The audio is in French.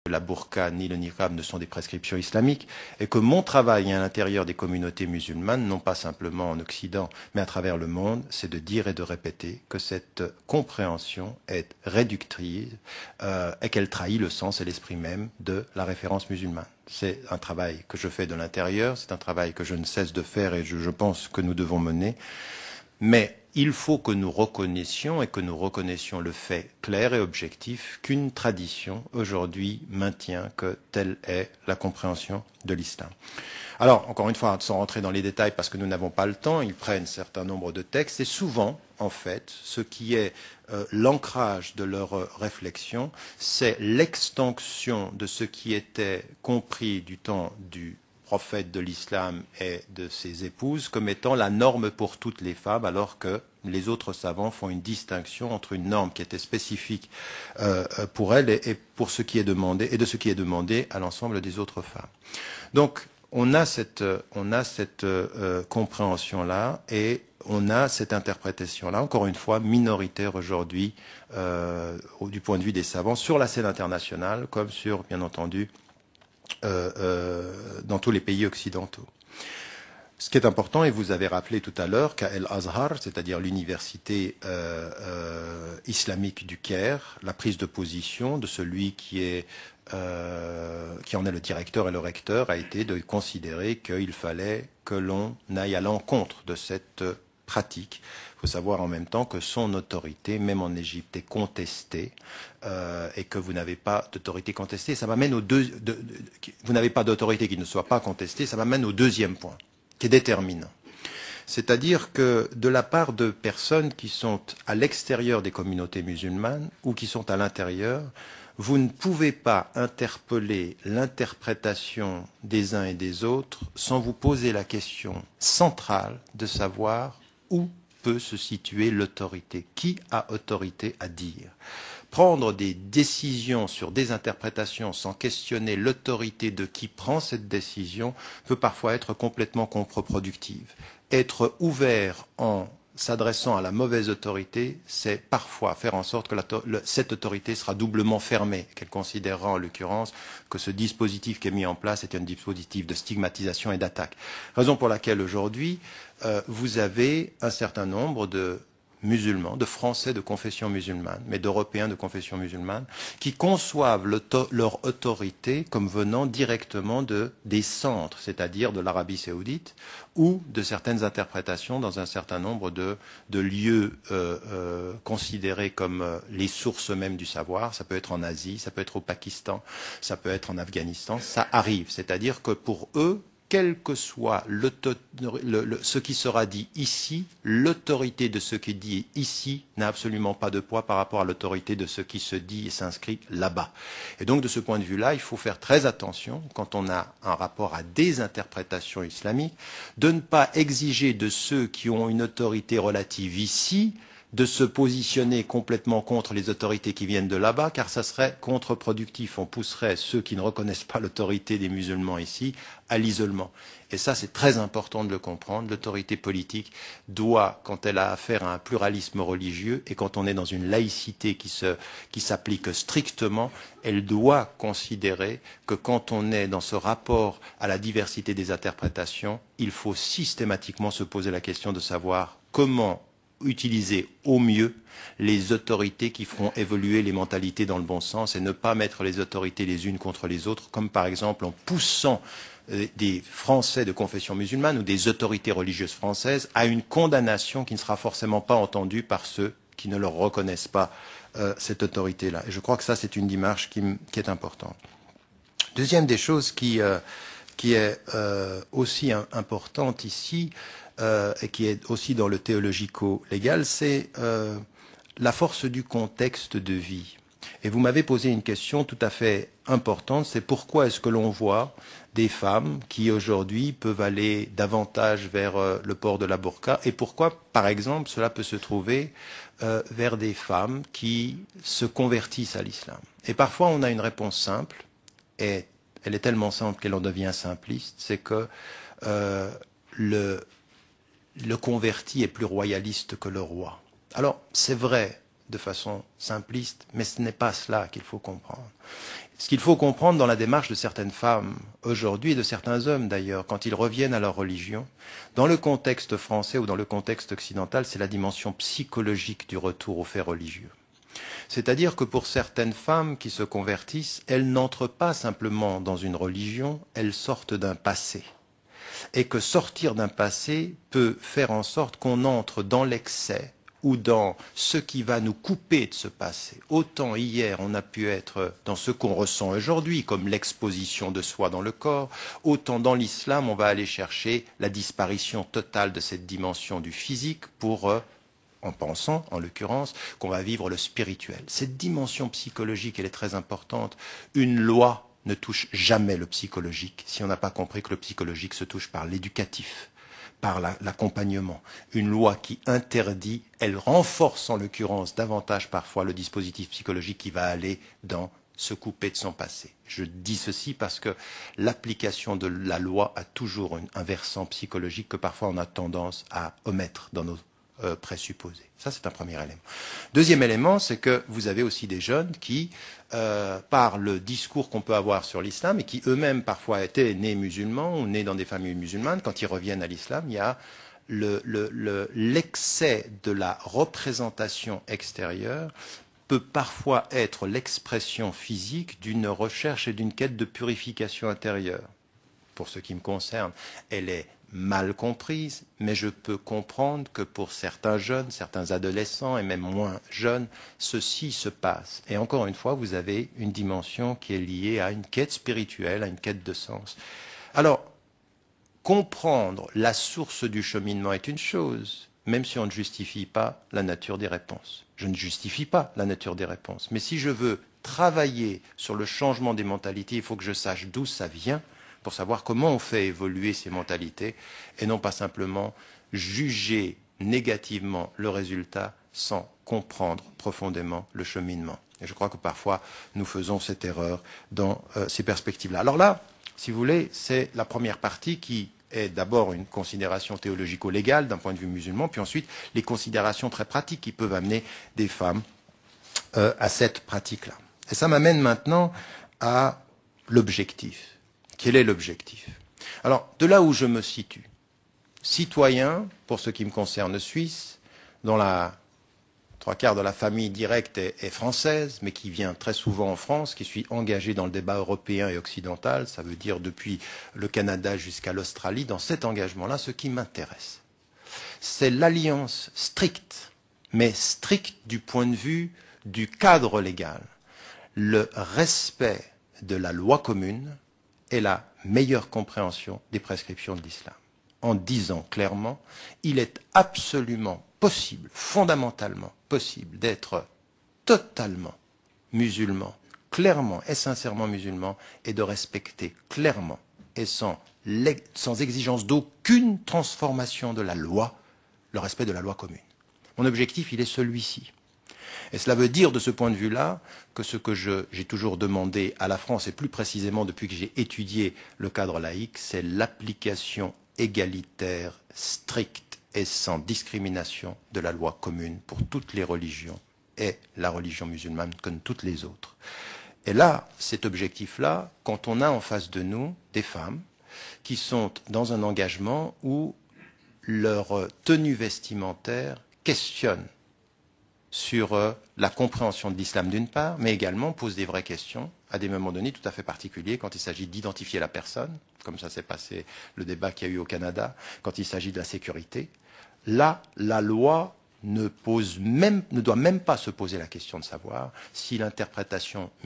que la burqa ni le niqab ne sont des prescriptions islamiques, et que mon travail à l'intérieur des communautés musulmanes, non pas simplement en Occident, mais à travers le monde, c'est de dire et de répéter que cette compréhension est réductrice et qu'elle trahit le sens et l'esprit même de la référence musulmane. C'est un travail que je fais de l'intérieur, c'est un travail que je ne cesse de faire et je pense que nous devons mener. Mais il faut que nous reconnaissions le fait clair et objectif qu'une tradition aujourd'hui maintient que telle est la compréhension de l'islam. Alors, encore une fois, sans rentrer dans les détails parce que nous n'avons pas le temps, ils prennent un certain nombre de textes et souvent, en fait, ce qui est l'ancrage de leur réflexion, c'est l'extension de ce qui était compris du temps du prophète de l'islam et de ses épouses comme étant la norme pour toutes les femmes, alors que les autres savants font une distinction entre une norme qui était spécifique pour elles et pour ce qui est demandé, et de ce qui est demandé à l'ensemble des autres femmes. Donc, on a cette compréhension-là et on a cette interprétation-là, encore une fois, minoritaire aujourd'hui du point de vue des savants, sur la scène internationale, comme sur, bien entendu, dans tous les pays occidentaux. Ce qui est important, et vous avez rappelé tout à l'heure qu'à El Azhar, c'est-à-dire l'université islamique du Caire, la prise de position de celui qui en est le directeur et le recteur a été de considérer qu'il fallait que l'on aille à l'encontre de cette pratique. Il faut savoir en même temps que son autorité, même en Égypte, est contestée et que vous n'avez pas d'autorité contestée. Ça m'amène vous n'avez pas d'autorité qui ne soit pas contestée. Ça m'amène au deuxième point, qui est déterminant. C'est-à-dire que de la part de personnes qui sont à l'extérieur des communautés musulmanes ou qui sont à l'intérieur, vous ne pouvez pas interpeller l'interprétation des uns et des autres sans vous poser la question centrale de savoir où peut se situer l'autorité. Qui a autorité à dire? Prendre des décisions sur des interprétations sans questionner l'autorité de qui prend cette décision peut parfois être complètement contre-productive. Être ouvert en s'adressant à la mauvaise autorité, c'est parfois faire en sorte que cette autorité sera doublement fermée, qu'elle considérera en l'occurrence que ce dispositif qui est mis en place est un dispositif de stigmatisation et d'attaque. Raison pour laquelle aujourd'hui, vous avez un certain nombre de musulmans, de Français de confession musulmane, mais d'Européens de confession musulmane, qui conçoivent leur autorité comme venant directement des centres, c'est-à-dire de l'Arabie saoudite, ou de certaines interprétations dans un certain nombre de lieux considérés comme les sources mêmes du savoir. Ça peut être en Asie, ça peut être au Pakistan, ça peut être en Afghanistan, ça arrive. C'est-à-dire que pour eux, quel que soit ce qui sera dit ici, l'autorité de ce qui est dit ici n'a absolument pas de poids par rapport à l'autorité de ce qui se dit et s'inscrit là-bas. Et donc, de ce point de vue-là, il faut faire très attention, quand on a un rapport à des interprétations islamiques, de ne pas exiger de ceux qui ont une autorité relative ici de se positionner complètement contre les autorités qui viennent de là-bas, car ça serait contre-productif. On pousserait ceux qui ne reconnaissent pas l'autorité des musulmans ici à l'isolement. Et ça, c'est très important de le comprendre. L'autorité politique doit, quand elle a affaire à un pluralisme religieux et quand on est dans une laïcité qui s'applique strictement, elle doit considérer que quand on est dans ce rapport à la diversité des interprétations, il faut systématiquement se poser la question de savoir comment utiliser au mieux les autorités qui feront évoluer les mentalités dans le bon sens et ne pas mettre les autorités les unes contre les autres, comme par exemple en poussant des Français de confession musulmane ou des autorités religieuses françaises à une condamnation qui ne sera forcément pas entendue par ceux qui ne leur reconnaissent pas cette autorité-là. Et je crois que ça, c'est une démarche qui est importante. Deuxième des choses qui est aussi importante ici, et qui est aussi dans le théologico-légal, c'est la force du contexte de vie. Et vous m'avez posé une question tout à fait importante, c'est pourquoi est-ce que l'on voit des femmes qui aujourd'hui peuvent aller davantage vers le port de la burqa, et pourquoi, par exemple, cela peut se trouver vers des femmes qui se convertissent à l'islam. Et parfois on a une réponse simple, et elle est tellement simple qu'elle en devient simpliste, c'est que le converti est plus royaliste que le roi. Alors, c'est vrai de façon simpliste, mais ce n'est pas cela qu'il faut comprendre. Ce qu'il faut comprendre dans la démarche de certaines femmes aujourd'hui et de certains hommes d'ailleurs, quand ils reviennent à leur religion, dans le contexte français ou dans le contexte occidental, c'est la dimension psychologique du retour aux faits religieux. C'est-à-dire que pour certaines femmes qui se convertissent, elles n'entrent pas simplement dans une religion, elles sortent d'un passé. Et que sortir d'un passé peut faire en sorte qu'on entre dans l'excès ou dans ce qui va nous couper de ce passé. Autant hier on a pu être dans ce qu'on ressent aujourd'hui, comme l'exposition de soi dans le corps, autant dans l'islam on va aller chercher la disparition totale de cette dimension du physique pour, en pensant en l'occurrence, qu'on va vivre le spirituel. Cette dimension psychologique, elle est très importante. Une loi ne touche jamais le psychologique si on n'a pas compris que le psychologique se touche par l'éducatif, par l'accompagnement. Une loi qui interdit, elle renforce en l'occurrence davantage parfois le dispositif psychologique qui va aller dans se couper de son passé. Je dis ceci parce que l'application de la loi a toujours un versant psychologique que parfois on a tendance à omettre dans nos présupposés. Ça, c'est un premier élément. Deuxième élément, c'est que vous avez aussi des jeunes qui, par le discours qu'on peut avoir sur l'islam, et qui eux-mêmes parfois étaient nés musulmans ou nés dans des familles musulmanes, quand ils reviennent à l'islam, il y a l'excès de la représentation extérieure peut parfois être l'expression physique d'une recherche et d'une quête de purification intérieure. Pour ce qui me concerne, elle est mal comprise, mais je peux comprendre que pour certains jeunes, certains adolescents et même moins jeunes, ceci se passe. Et encore une fois, vous avez une dimension qui est liée à une quête spirituelle, à une quête de sens. Alors, comprendre la source du cheminement est une chose, même si on ne justifie pas la nature des réponses. Je ne justifie pas la nature des réponses. Mais si je veux travailler sur le changement des mentalités, il faut que je sache d'où ça vient, pour savoir comment on fait évoluer ces mentalités et non pas simplement juger négativement le résultat sans comprendre profondément le cheminement. Et je crois que parfois nous faisons cette erreur dans ces perspectives-là. Alors là, si vous voulez, c'est la première partie qui est d'abord une considération théologico-légale d'un point de vue musulman, puis ensuite les considérations très pratiques qui peuvent amener des femmes à cette pratique-là. Et ça m'amène maintenant à l'objectif. Quel est l'objectif? Alors, de là où je me situe, citoyen, pour ce qui me concerne suisse, dont la trois quarts de la famille directe est française, mais qui vient très souvent en France, qui suis engagé dans le débat européen et occidental, ça veut dire depuis le Canada jusqu'à l'Australie, dans cet engagement-là, ce qui m'intéresse, c'est l'alliance stricte, mais stricte du point de vue du cadre légal, le respect de la loi commune, et la meilleure compréhension des prescriptions de l'islam. En disant clairement, il est absolument possible, fondamentalement possible, d'être totalement musulman, clairement et sincèrement musulman, et de respecter clairement et sans exigence d'aucune transformation de la loi, le respect de la loi commune. Mon objectif, il est celui-ci. Et cela veut dire, de ce point de vue-là, que ce que j'ai toujours demandé à la France, et plus précisément depuis que j'ai étudié le cadre laïque, c'est l'application égalitaire, stricte et sans discrimination de la loi commune pour toutes les religions, et la religion musulmane comme toutes les autres. Et là, cet objectif-là, quand on a en face de nous des femmes qui sont dans un engagement où leur tenue vestimentaire questionne sur la compréhension de l'islam d'une part, mais également pose des vraies questions à des moments donnés tout à fait particuliers quand il s'agit d'identifier la personne, comme ça s'est passé le débat qu'il y a eu au Canada, quand il s'agit de la sécurité. Là, la loi ne doit même pas se poser la question de savoir si l'interprétation